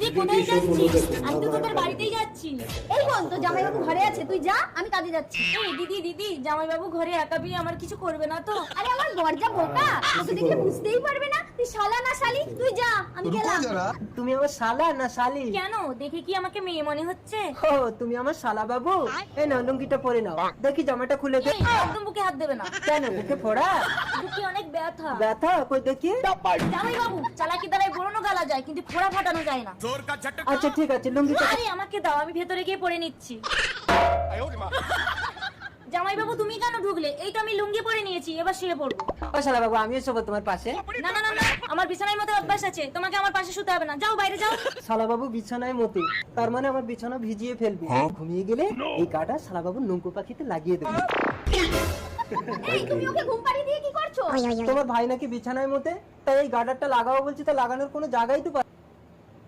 এই কোথায় যাচ্ছিস? আমি তো তোদের বাড়িতেই যাচ্ছি। এই বোন, তো জামাইবাবু ঘরে আছে, তুই যা, আমি কাজে যাচ্ছি। এই দিদি জামাইবাবু ঘরে একা বিয়ে আমার কিছু করবে না তো? আরে আমার বরজা বোকা, তোকে দেখলে বুঝতেই পারবে না তুই শালা না শালি। তুই যা, আমি গেলাম। তুমি আমার শালা না শালি? কেন, দেখে কি আমাকে মেয়ে মনে হচ্ছে? ও তুমি আমার শালা বাবু। এই নাও লুঙ্গিটা পরে নাও, দেখি জামাটা খুলে দে। এই, একদম বুকে হাত দেবে না। কেন বুকে ফোড়া? বুকে অনেক ব্যথা। ব্যথা কই দেখি। জামাইবাবু চালাকি দ্বারাই বড়নো গালা যায়, কিন্তু ফোড়া ফাটানো যায় না। আচ্ছা ঠিক আছে, লুঙ্গিটা আরে আমাকে দাও, আমি ভেতরে গিয়ে পরে নিচ্ছি। জামাইবাবু তুমি কেন ঢুকলে? এই তো আমি লুঙ্গি পরে নিয়েছি, এবার শুয়ে পড়বো। ও শালা বাবু, আমিও শোবো তোমার পাশে। না না না না, আমার বিছানার মতো অভ্যাস আছে, তোমাকে আমার পাশে শুতে হবে না। যাও বাইরে যাও। শালা বাবু বিছানায় মতে, তার মানে আমার বিছানা ভিজিয়ে ফেলবি। ঘুমিয়ে গেলে এই কাটা শালা বাবু নৌকো পাখিতে লাগিয়ে দেবো। এই তুমি ওকে ঘুম পাড়িয়ে দিয়ে কি করছো? তোমার ভাই নাকি বিছানায় মতে, তাই এই গার্ডারটা লাগাবো বলছি, তা লাগানোর কোনো জায়গাই তো